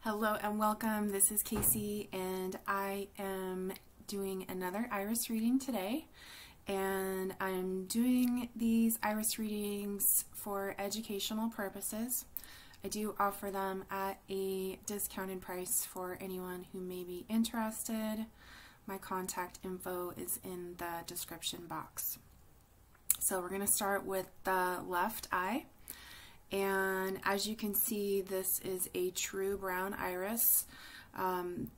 Hello and welcome. This is Casey and I am doing another iris reading today, and I'm doing these iris readings for educational purposes. I do offer them at a discounted price for anyone who may be interested. My contact info is in the description box. So we're going to start with the left eye. And as you can see, this is a true brown iris.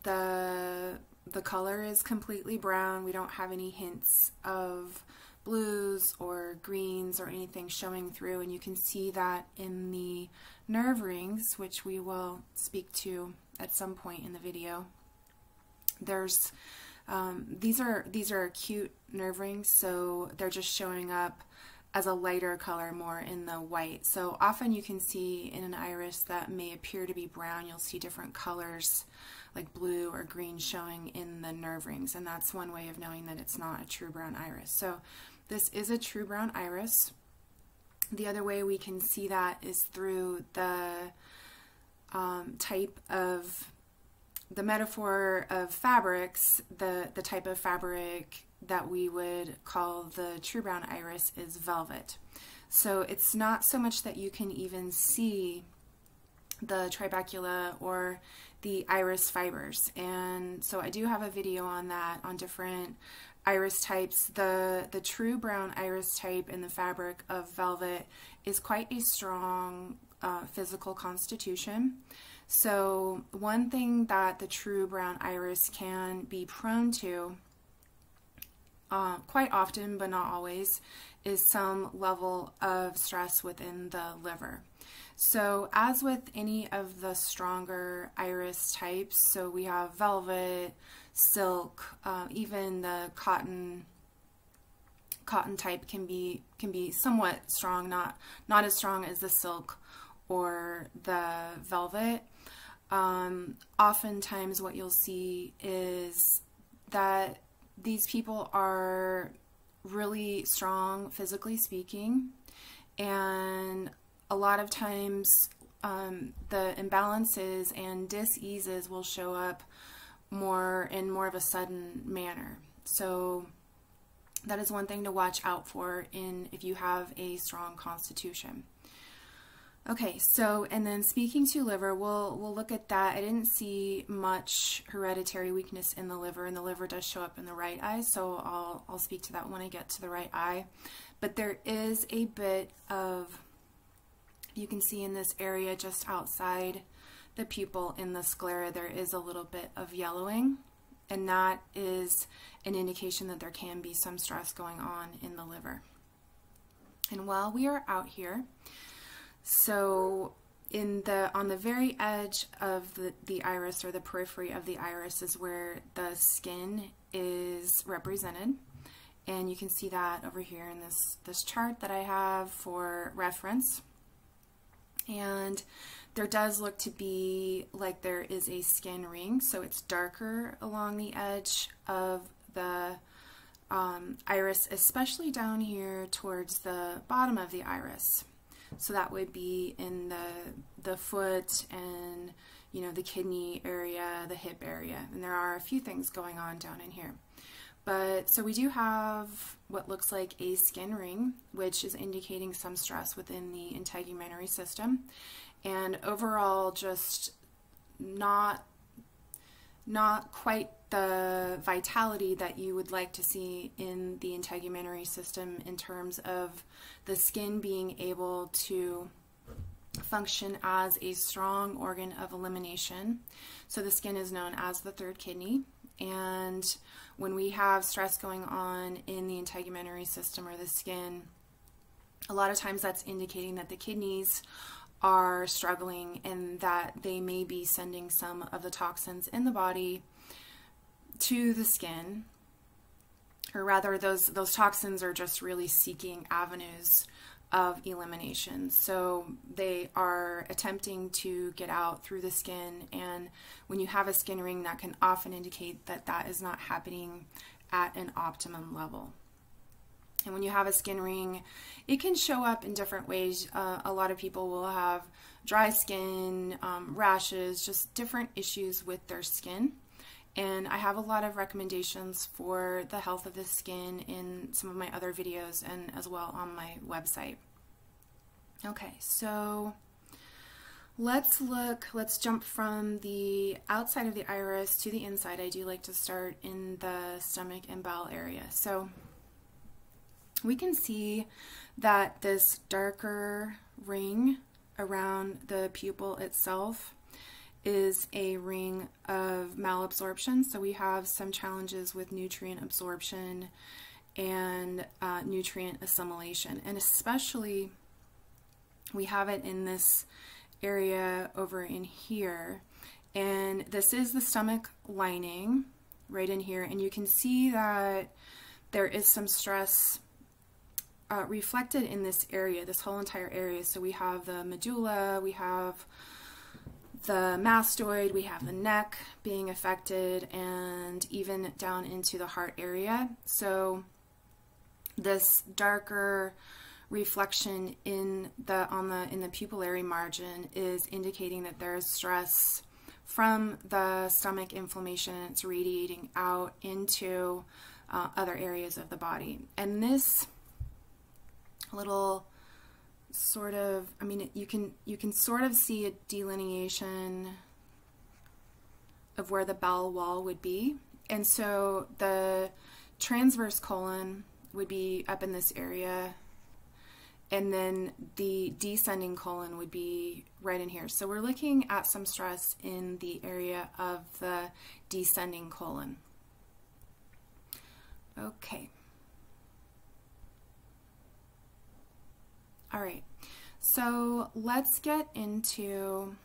The color is completely brown. We don't have any hints of blues or greens or anything showing through, and you can see that in the nerve rings, which we will speak to at some point in the video. There's these are acute nerve rings, so they're just showing up as a lighter color, more in the white. So often you can see in an iris that may appear to be brown, you'll see different colors like blue or green showing in the nerve rings, and that's one way of knowing that it's not a true brown iris. So this is a true brown iris. The other way we can see that is through the type of, the metaphor of fabrics, the type of fabric that we would call the true brown iris is velvet. So it's not so much that you can even see the trabecula or the iris fibers, and so I do have a video on that, on different iris types. The true brown iris type in the fabric of velvet is quite a strong physical constitution. So one thing that the true brown iris can be prone to quite often, but not always, is some level of stress within the liver. So as with any of the stronger iris types, so we have velvet, silk, even the cotton type can be somewhat strong, not as strong as the silk or the velvet. Oftentimes what you'll see is that these people are really strong physically speaking, and a lot of times the imbalances and dis-eases will show up in more of a sudden manner. So that is one thing to watch out for if you have a strong constitution. Okay, so, and then speaking to liver, we'll look at that. I didn't see much hereditary weakness in the liver, and the liver does show up in the right eye, so I'll speak to that when I get to the right eye. But there is a bit of, you can see in this area just outside the pupil in the sclera, there is a little bit of yellowing, and that is an indication that there can be some stress going on in the liver. And while we are out here, so on the very edge of the iris, or the periphery of the iris, is where the skin is represented. And you can see that over here in this chart that I have for reference. And there does look to be like there is a skin ring, so it's darker along the edge of the iris, especially down here towards the bottom of the iris. So that would be in the foot and, you know, the kidney area, the hip area, and there are a few things going on down in here. But so we do have what looks like a skin ring, which is indicating some stress within the integumentary system, and overall just not quite the vitality that you would like to see in the integumentary system in terms of the skin being able to function as a strong organ of elimination. So the skin is known as the third kidney, and when we have stress going on in the integumentary system or the skin, a lot of times that's indicating that the kidneys are struggling and that they may be sending some of the toxins in the body to the skin, or rather those toxins are just really seeking avenues of elimination. So they are attempting to get out through the skin, and when you have a skin ring, that can often indicate that that is not happening at an optimum level. And when you have a skin ring, it can show up in different ways. A lot of people will have dry skin, rashes, just different issues with their skin. And I have a lot of recommendations for the health of the skin in some of my other videos and as well on my website. Okay, so let's jump from the outside of the iris to the inside. I do like to start in the stomach and bowel area. So we can see that this darker ring around the pupil itself is a ring of malabsorption. So we have some challenges with nutrient absorption and nutrient assimilation. And especially we have it in this area over in here. And this is the stomach lining right in here. And you can see that there is some stress reflected in this area, this whole entire area. So we have the medulla, we have the mastoid, we have the neck being affected, and even down into the heart area. So this darker reflection in the pupillary margin is indicating that there is stress from the stomach inflammation. It's radiating out into other areas of the body. And this little sort of, I mean, you can sort of see a delineation of where the bowel wall would be. And so the transverse colon would be up in this area, and then the descending colon would be right in here. So we're looking at some stress in the area of the descending colon. Okay. All right, so let's get into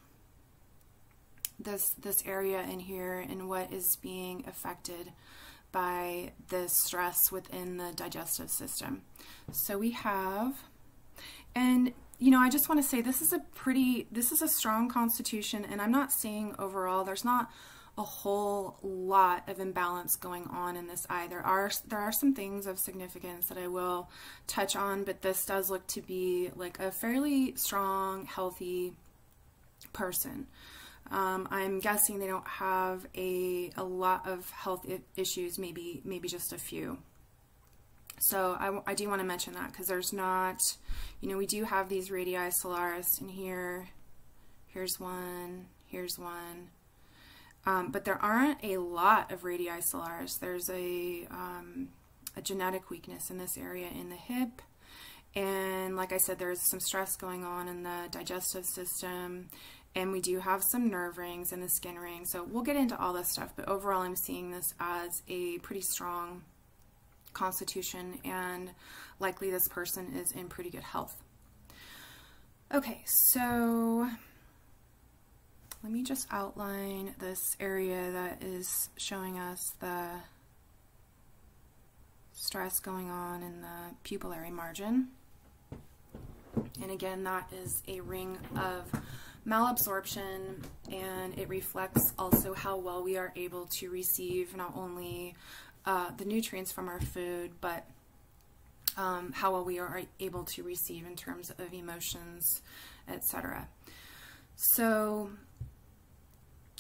this area in here and what is being affected by this stress within the digestive system. So we have, and you know, I just want to say this is a strong constitution, and I'm not saying overall there's not a whole lot of imbalance going on in this eye. There are some things of significance that I will touch on, but this does look to be like a fairly strong, healthy person. I'm guessing they don't have a lot of health issues, maybe just a few. So I do want to mention that, because there's not, you know, we do have these Radii Stellaris in here. Here's one, here's one. But there aren't a lot of Radii Stellaris. There's a genetic weakness in this area in the hip. And like I said, there's some stress going on in the digestive system. And we do have some nerve rings in the skin ring. So we'll get into all this stuff. But overall, I'm seeing this as a pretty strong constitution. And likely this person is in pretty good health. Okay, so let me just outline this area that is showing us the stress going on in the pupillary margin. And again, that is a ring of malabsorption, and it reflects also how well we are able to receive not only the nutrients from our food, but how well we are able to receive in terms of emotions, etc. So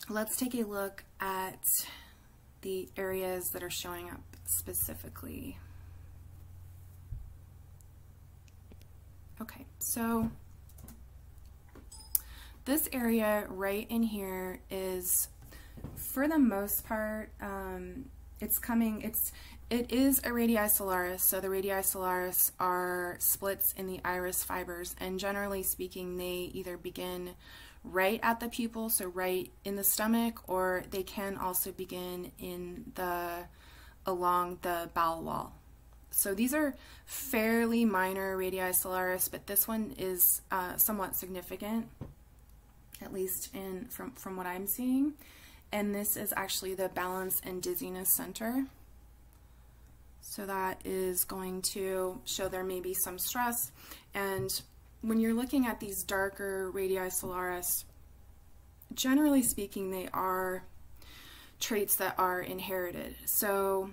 let's take a look at the areas that are showing up specifically. Okay, so this area right in here is, for the most part, it is a Radii Stellaris. So the Radii Stellaris are splits in the iris fibers, and generally speaking, they either begin right at the pupil, so right in the stomach, or they can also begin along the bowel wall. So these are fairly minor Radii Stellaris, but this one is somewhat significant, at least from what I'm seeing. And this is actually the balance and dizziness center. So that is going to show there may be some stress. And when you're looking at these darker Radii Stellaris, generally speaking, they are traits that are inherited. So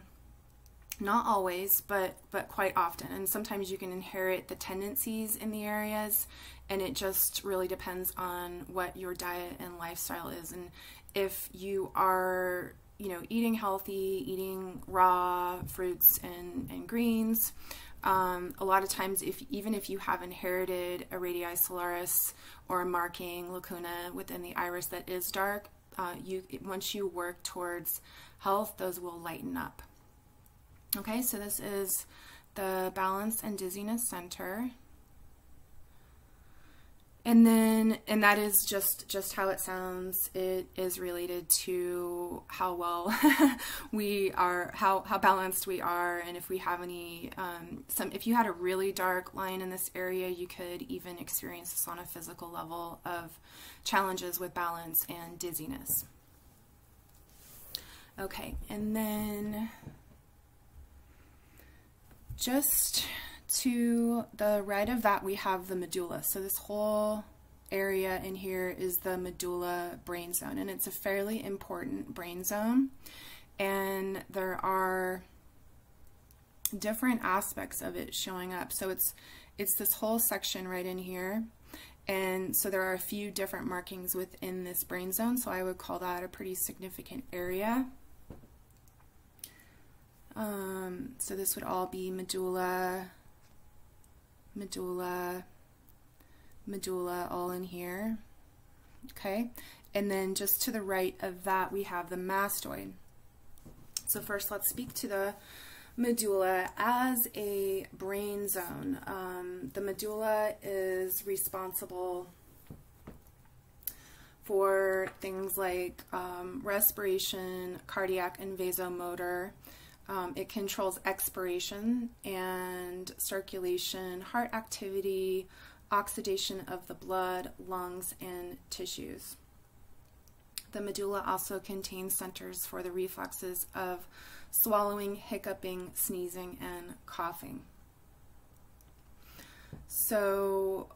Not always, but quite often. And sometimes you can inherit the tendencies in the areas, and it just really depends on what your diet and lifestyle is. And if you are, you know, eating healthy, eating raw fruits and greens, a lot of times, even if you have inherited a Radii Stellaris or a marking lacuna within the iris that is dark, once you work towards health, those will lighten up. Okay, so this is the Balance and Dizziness Center. And that is just how it sounds. It is related to how well we are, how balanced we are, and if we have any, if you had a really dark line in this area, you could even experience this on a physical level of challenges with balance and dizziness. Okay, and then just to the right of that, we have the medulla. So this whole area in here is the medulla brain zone, and it's a fairly important brain zone. And there are different aspects of it showing up. So it's this whole section right in here. And so there are a few different markings within this brain zone. So I would call that a pretty significant area. So this would all be medulla, medulla, medulla, all in here. Okay, and then just to the right of that, we have the mastoid. So first, let's speak to the medulla as a brain zone. The medulla is responsible for things like respiration, cardiac and vasomotor. It controls expiration and circulation, heart activity, oxidation of the blood, lungs, and tissues. The medulla also contains centers for the reflexes of swallowing, hiccuping, sneezing, and coughing. So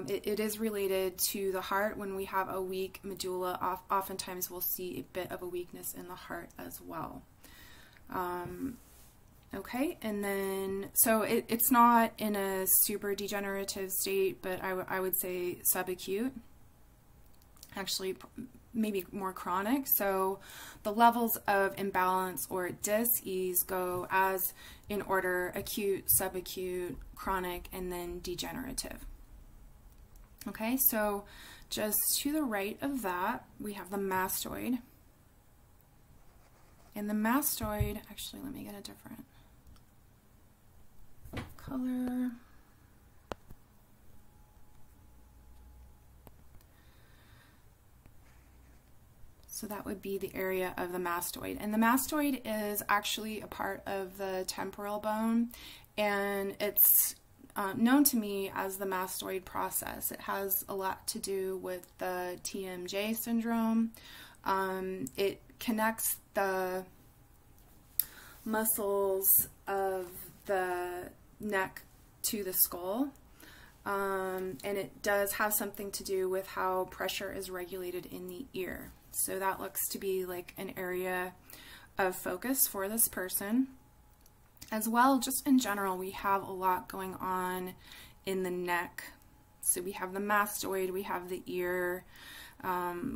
it is related to the heart. When we have a weak medulla, oftentimes we'll see a bit of a weakness in the heart as well. Okay, and then, so it's not in a super degenerative state, but I would say subacute, actually maybe more chronic. So the levels of imbalance or dis-ease go as in order: acute, subacute, chronic, and then degenerative. Okay, so just to the right of that, we have the mastoid. And the mastoid, actually, let me get a different color. So that would be the area of the mastoid. And the mastoid is actually a part of the temporal bone, and it's known to me as the mastoid process. It has a lot to do with the TMJ syndrome. It connects the muscles of the neck to the skull, and it does have something to do with how pressure is regulated in the ear. So that looks to be like an area of focus for this person. As well, just in general, we have a lot going on in the neck. So we have the mastoid, we have the ear,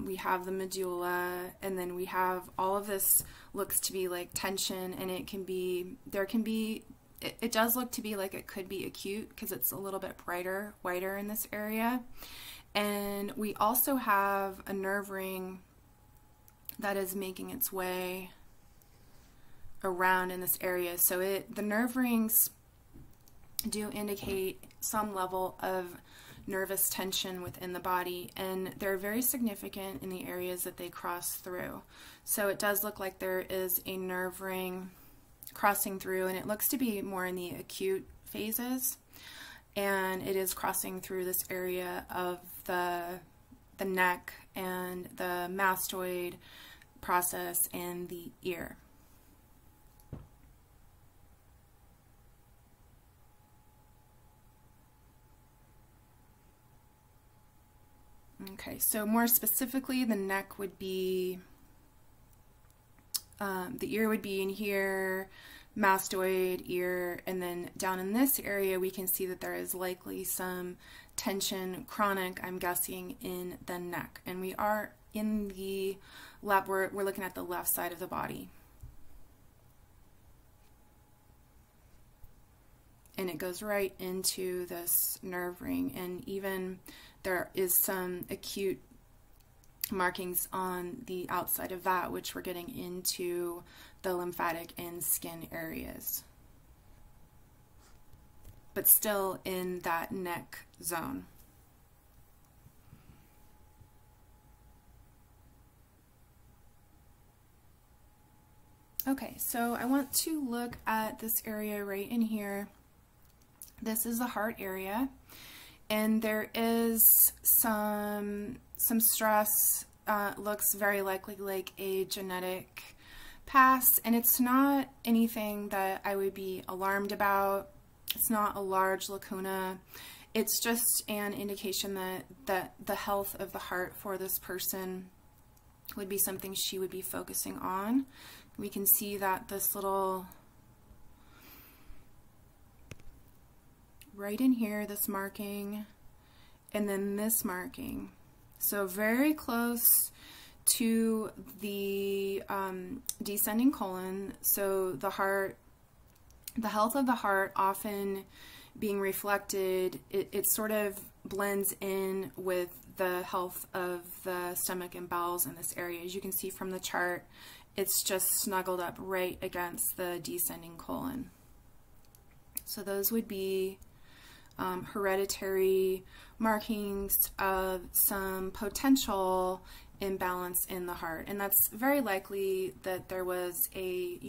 we have the medulla, and then we have all of this looks to be like tension, and it can be, it does look to be like it could be acute because it's a little bit brighter, whiter in this area. And we also have a nerve ring that is making its way around in this area. So the nerve rings do indicate some level of nervous tension within the body, and they're very significant in the areas that they cross through. So it does look like there is a nerve ring crossing through, and it looks to be more in the acute phases, and it is crossing through this area of the neck and the mastoid process and the ear. Okay, so more specifically, the neck would be, the ear would be in here, mastoid, ear, and then down in this area we can see that there is likely some tension, chronic, I'm guessing, in the neck. And we are in the left, we're looking at the left side of the body. And it goes right into this nerve ring, and even there is some acute markings on the outside of that, which we're getting into the lymphatic and skin areas, but still in that neck zone. Okay, so I want to look at this area right in here. This is the heart area, and there is some stress. Looks very likely like a genetic past, and it's not anything that I would be alarmed about. It's not a large lacuna. It's just an indication that the health of the heart for this person would be something she would be focusing on. We can see that this little, right in here, this marking, and then this marking. So very close to the descending colon. So the heart, the health of the heart often being reflected, it sort of blends in with the health of the stomach and bowels in this area. As you can see from the chart, it's just snuggled up right against the descending colon. So those would be hereditary markings of some potential imbalance in the heart. And that's very likely that there was a,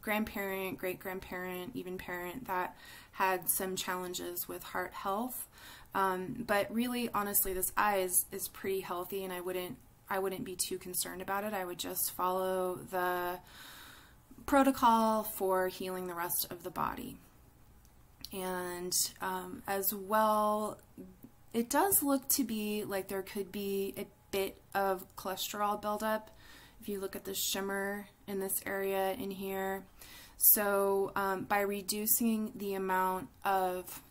grandparent, great-grandparent, even parent that had some challenges with heart health. But really, honestly, this eye is pretty healthy, and I wouldn't be too concerned about it. I would just follow the protocol for healing the rest of the body. And as well, it does look to be like there could be a bit of cholesterol buildup if you look at the shimmer in this area in here. So by reducing the amount of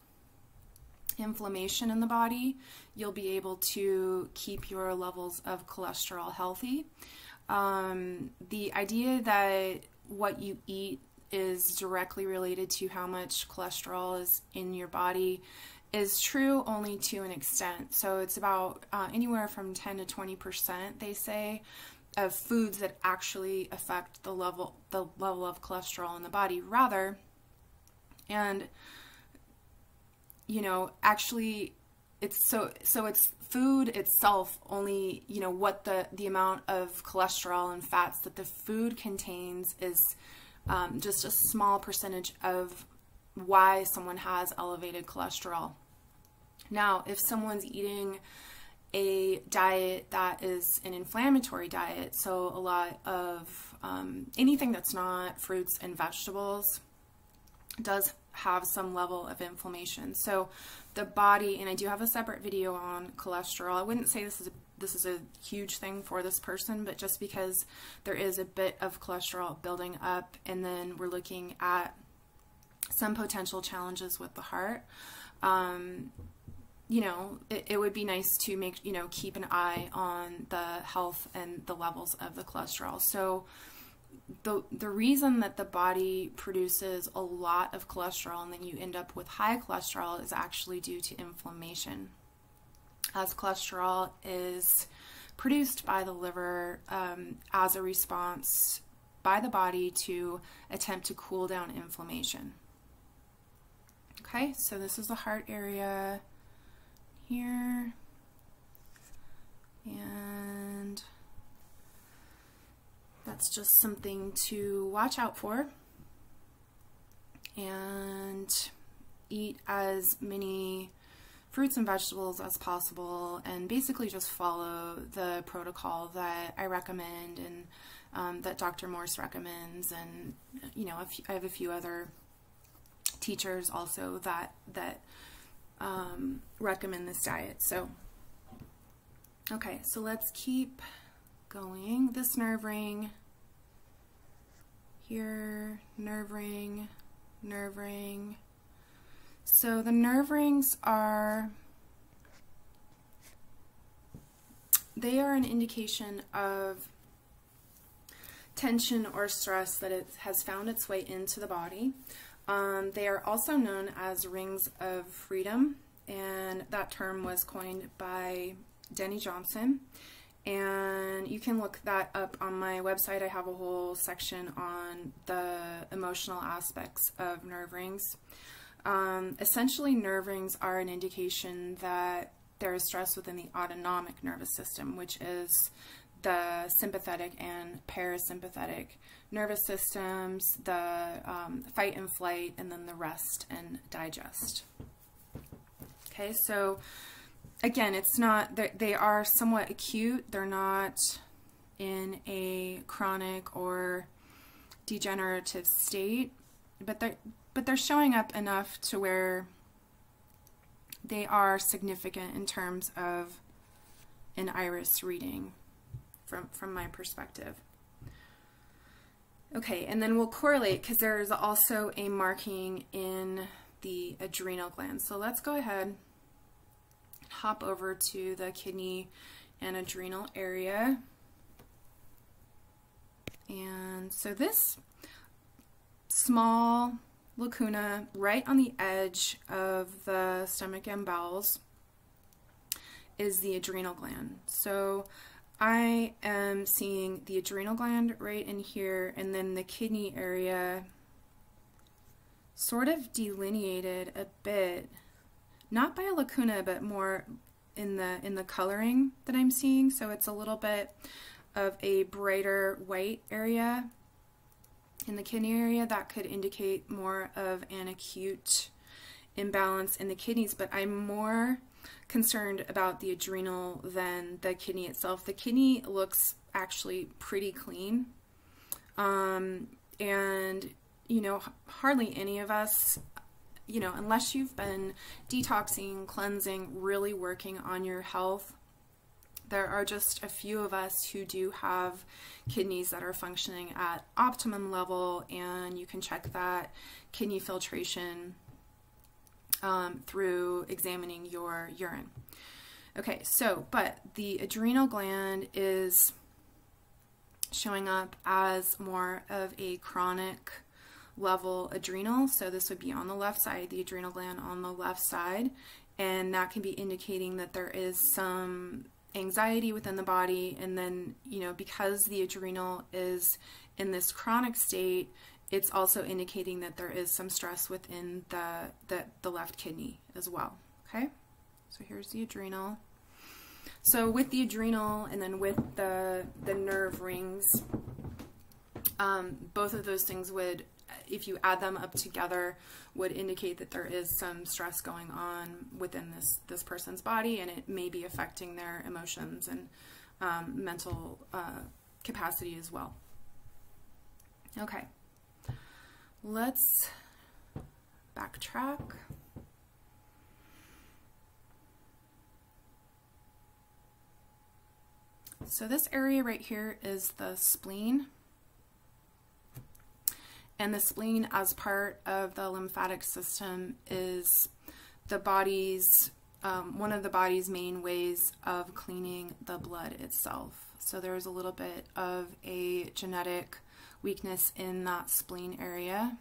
inflammation in the body, you'll be able to keep your levels of cholesterol healthy. The idea that what you eat is directly related to how much cholesterol is in your body is true only to an extent. So it's about anywhere from 10 to 20%, they say, of foods that actually affect the level of cholesterol in the body rather. And actually it's so it's food itself only, what the amount of cholesterol and fats that the food contains is just a small percentage of why someone has elevated cholesterol. Now, if someone's eating a diet that is an inflammatory diet, so a lot of anything that's not fruits and vegetables does have some level of inflammation. So the body, and I do have a separate video on cholesterol. I wouldn't say this is a huge thing for this person, but just because there is a bit of cholesterol building up, and then we're looking at some potential challenges with the heart, it would be nice to keep an eye on the health and the levels of the cholesterol. So the reason that the body produces a lot of cholesterol and then you end up with high cholesterol is actually due to inflammation, as cholesterol is produced by the liver as a response by the body to attempt to cool down inflammation. Okay, so this is the heart area here, and that's just something to watch out for. And eat as many fruits and vegetables as possible, and basically just follow the protocol that I recommend and that Dr. Morse recommends. And I have a few other teachers also that recommend this diet. So okay, so let's keep going. This nerve ring Here, nerve ring, nerve ring. So the nerve rings are, they are an indication of tension or stress that it has found its way into the body. They are also known as rings of freedom, and that term was coined by Denny Johnson. And you can look that up on my website. I have a whole section on the emotional aspects of nerve rings. Essentially, nerve rings are an indication that there is stress within the autonomic nervous system, which is the sympathetic and parasympathetic nervous systems, the fight and flight, and then the rest and digest. Okay, so again, it's not, they are somewhat acute. They're not in a chronic or degenerative state, but they're showing up enough to where they are significant in terms of an iris reading from my perspective. Okay, and then we'll correlate because there's also a marking in the adrenal glands. So let's go ahead and hop over to the kidney and adrenal area. And so this small lacuna right on the edge of the stomach and bowels is the adrenal gland. So I am seeing the adrenal gland right in here, and then the kidney area sort of delineated a bit, not by a lacuna, but more in the coloring that I'm seeing. So it's a little bit of a brighter white area in the kidney area that could indicate more of an acute imbalance in the kidneys, but I'm more concerned about the adrenal than the kidney itself. The kidney looks actually pretty clean, and you know, hardly any of us, you know, unless you've been detoxing, cleansing, really working on your health, there are just a few of us who do have kidneys that are functioning at optimum level, and you can check that kidney filtration through examining your urine. Okay, so, but the adrenal gland is showing up as more of a chronic level adrenal. So this would be on the left side, the adrenal gland on the left side, and that can be indicating that there is some anxiety within the body. And then, you know, because the adrenal is in this chronic state, it's also indicating that there is some stress within the left kidney as well. Okay, so here's the adrenal. So with the adrenal and then with the nerve rings, both of those things would, if you add them up together, would indicate that there is some stress going on within this person's body, and it may be affecting their emotions and mental capacity as well. Okay, let's backtrack. So this area right here is the spleen. And the spleen, as part of the lymphatic system, is the body's, one of the body's main ways of cleaning the blood itself. So there's a little bit of a genetic weakness in that spleen area.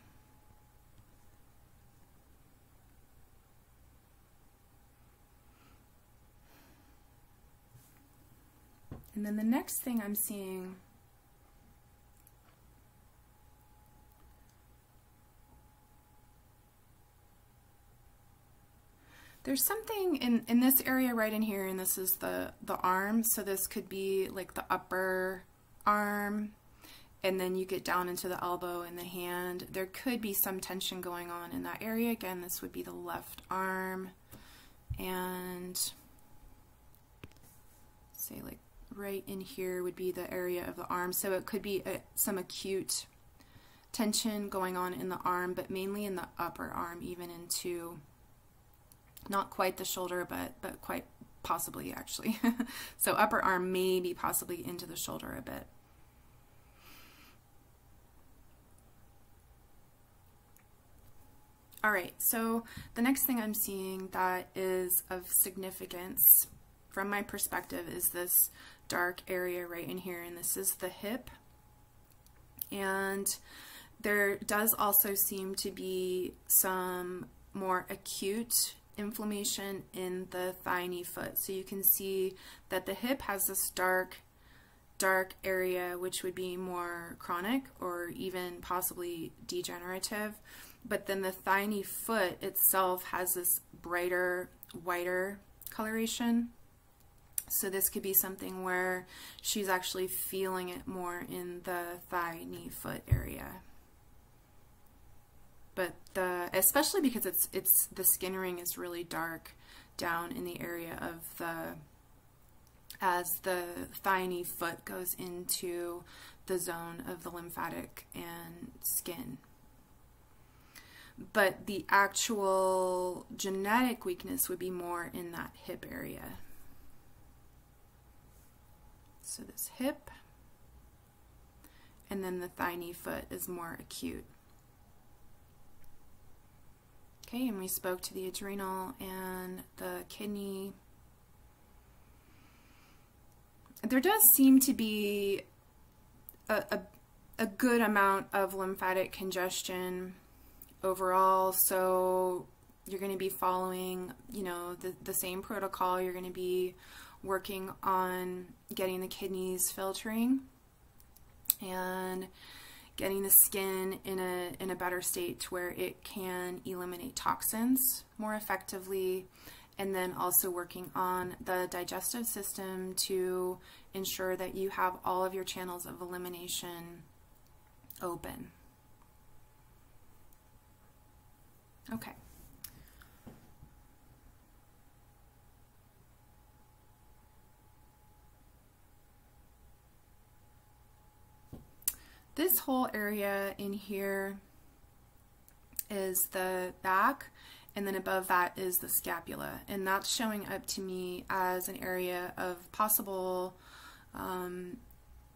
And then the next thing I'm seeing there's something in this area right in here, and this is the arm, so this could be like the upper arm, and then you get down into the elbow and the hand. There could be some tension going on in that area. Again, this would be the left arm, and say like right in here would be the area of the arm. So it could be some acute tension going on in the arm, but mainly in the upper arm, even into not quite the shoulder, but quite possibly actually. So upper arm, maybe possibly into the shoulder a bit. All right, so the next thing I'm seeing that is of significance from my perspective is this dark area right in here, and this is the hip. And there does also seem to be some more acute inflammation in the thigh knee foot. So you can see that the hip has this dark area, which would be more chronic or even possibly degenerative. But then the thigh knee foot itself has this brighter, whiter coloration. So this could be something where she's actually feeling it more in the thigh knee foot area. But especially because it's the skin ring is really dark down in the area of as the thigh knee foot goes into the zone of the lymphatic and skin. But the actual genetic weakness would be more in that hip area. So this hip, and then the thigh knee foot is more acute. Okay, and we spoke to the adrenal and the kidney. There does seem to be a good amount of lymphatic congestion overall, so you're going to be following, you know, the same protocol. You're going to be working on getting the kidneys filtering and getting the skin in a better state to where it can eliminate toxins more effectively, and then also working on the digestive system to ensure that you have all of your channels of elimination open. Okay. This whole area in here is the back, and then above that is the scapula, and that's showing up to me as an area of possible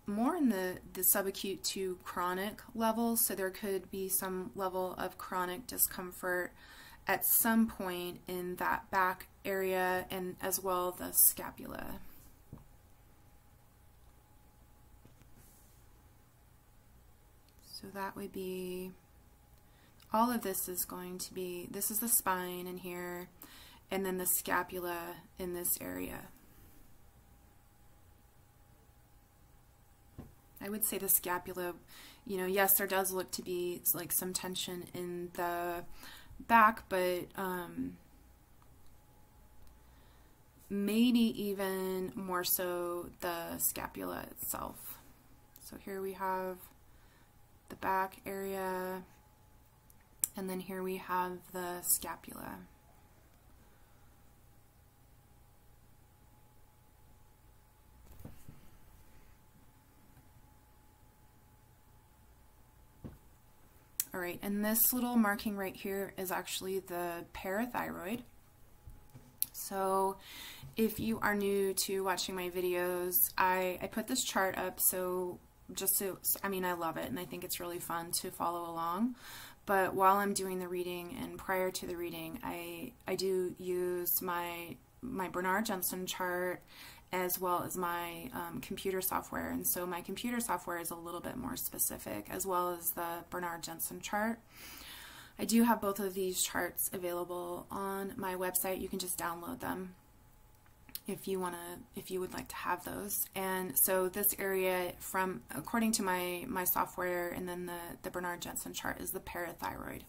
more in the subacute to chronic levels. So there could be some level of chronic discomfort at some point in that back area, and as well the scapula. So that would be, all of this is going to be, this is the spine in here, and then the scapula in this area. I would say the scapula, you know, yes, there does look to be like some tension in the back, but maybe even more so the scapula itself. So here we have the back area, and then here we have the scapula. All right, and this little marking right here is actually the parathyroid. So if you are new to watching my videos, I put this chart up so I mean, I love it, and I think it's really fun to follow along. But while I'm doing the reading and prior to the reading, I do use my Bernard Jensen chart as well as my computer software. And so my computer software is a little bit more specific, as well as the Bernard Jensen chart. I do have both of these charts available on my website. You can just download them if you would like to have those. And so this area, from according to my software and then the Bernard Jensen chart, is the parathyroid.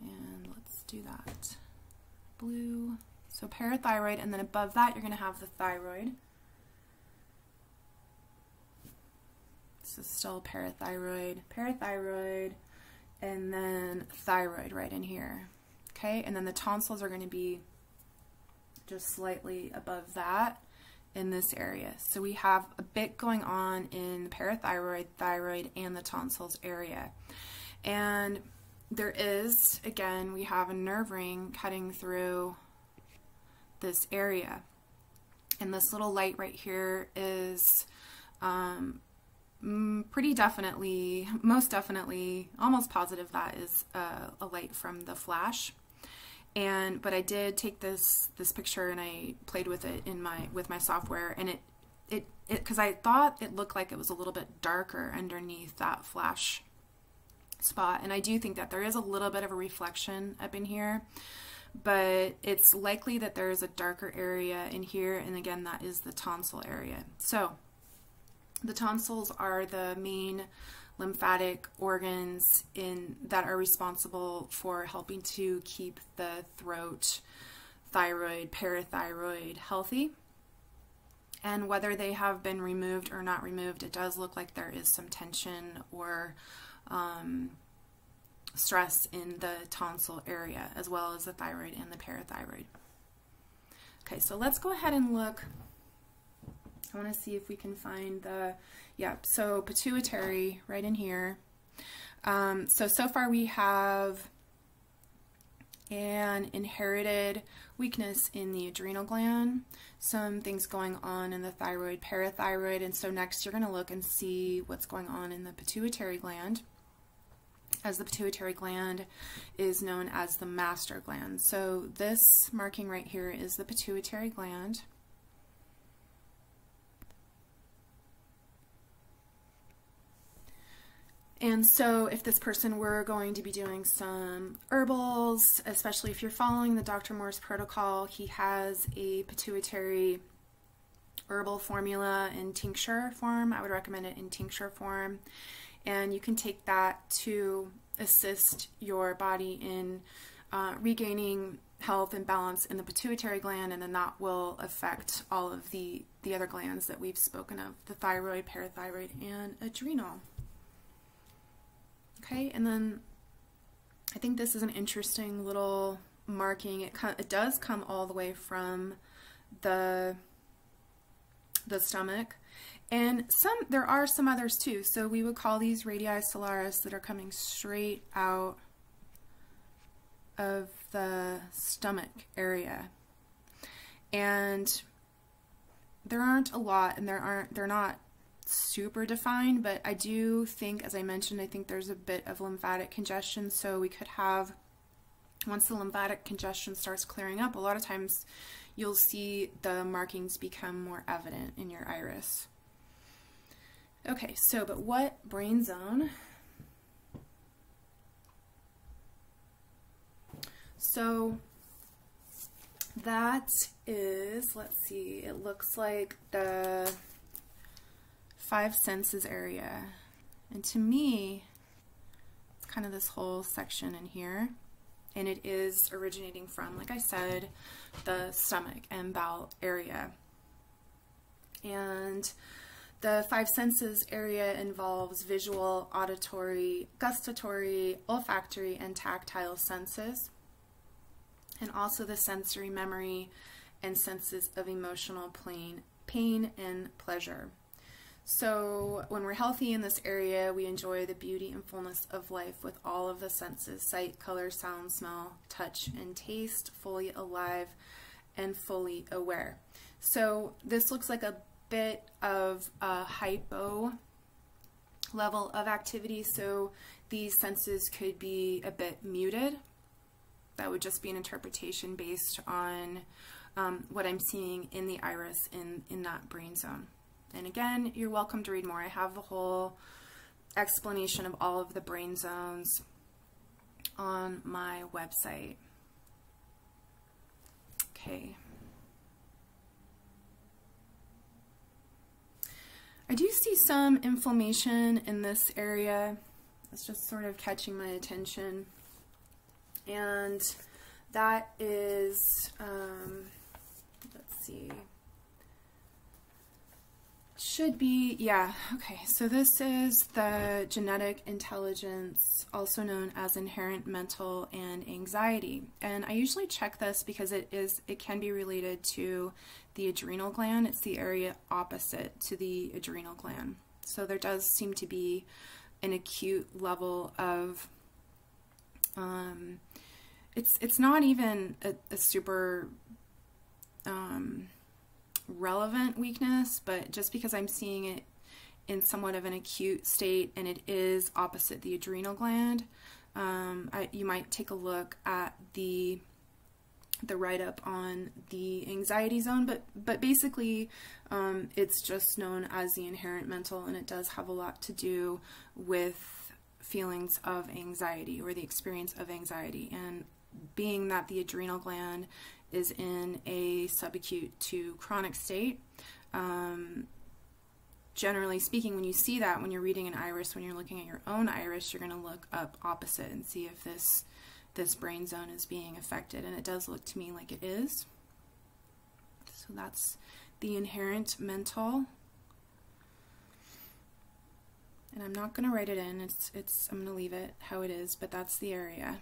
And let's do that. Blue. So parathyroid, and then above that you're going to have the thyroid. This is still parathyroid, and then thyroid right in here. Okay, and then the tonsils are going to be just slightly above that in this area. So we have a bit going on in the parathyroid, thyroid, and the tonsils area. And there is, again, we have a nerve ring cutting through this area. And this little light right here is pretty definitely, most definitely, almost positive that is a light from the flash. But I did take this picture and I played with it with my software, and it because I thought it looked like it was a little bit darker underneath that flash spot, and I do think that there is a little bit of a reflection up in here, but it's likely that there is a darker area in here, and again, that is the tonsil area. So the tonsils are the main lymphatic organs that are responsible for helping to keep the throat, thyroid, parathyroid healthy. And whether they have been removed or not removed, it does look like there is some tension or stress in the tonsil area, as well as the thyroid and the parathyroid. Okay, so let's go ahead and look. I want to see if we can find so pituitary right in here. So far we have an inherited weakness in the adrenal gland, some things going on in the thyroid, parathyroid, and so next you're going to look and see what's going on in the pituitary gland, as the pituitary gland is known as the master gland. So this marking right here is the pituitary gland. And so if this person were going to be doing some herbals, especially if you're following the Dr. Moore's protocol, he has a pituitary herbal formula in tincture form. I would recommend it in tincture form. And you can take that to assist your body in regaining health and balance in the pituitary gland, and then that will affect all of the other glands that we've spoken of, the thyroid, parathyroid, and adrenal. Okay, and then I think this is an interesting little marking. It does come all the way from the stomach, and there are some others too. So we would call these Radii Stellaris that are coming straight out of the stomach area, and there aren't a lot, and they're not super defined, but I do think, as I mentioned, I think there's a bit of lymphatic congestion. So we could have, once the lymphatic congestion starts clearing up, a lot of times you'll see the markings become more evident in your iris. Okay, so but what brain zone? So that is, let's see, it looks like the 5 senses area, and to me it's kind of this whole section in here, and it is originating from, like I said, the stomach and bowel area. And the 5 senses area involves visual, auditory, gustatory, olfactory, and tactile senses, and also the sensory memory and senses of emotional pain and pleasure. So when we're healthy in this area, we enjoy the beauty and fullness of life with all of the senses: sight, color, sound, smell, touch, and taste, fully alive and fully aware. So this looks like a bit of a hypo level of activity, so these senses could be a bit muted. That would just be an interpretation based on what I'm seeing in the iris in that brain zone. And again, you're welcome to read more. I have the whole explanation of all of the brain zones on my website. Okay. I do see some inflammation in this area. It's just sort of catching my attention. And that is, let's see, should be, yeah, okay, so this is the genetic intelligence, also known as inherent mental and anxiety. And I usually check this because it can be related to the adrenal gland. It's the area opposite to the adrenal gland. So there does seem to be an acute level of, it's not even a super relevant weakness, but just because I'm seeing it in somewhat of an acute state, and it is opposite the adrenal gland. You might take a look at the write-up on the anxiety zone, but basically it's just known as the inherent mental, and it does have a lot to do with feelings of anxiety or the experience of anxiety. And being that the adrenal gland is in a subacute to chronic state, generally speaking, when you see that, when you're reading an iris, when you're looking at your own iris, you're going to look up opposite and see if this brain zone is being affected, and it does look to me like it is. So that's the inherent mental, and I'm not going to write it in. I'm going to leave it how it is, but that's the area.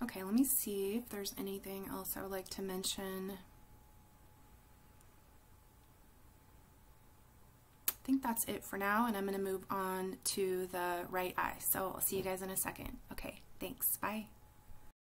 Okay, let me see if there's anything else I would like to mention. I think that's it for now, and I'm going to move on to the right eye. So I'll see you guys in a second. Okay, thanks. Bye.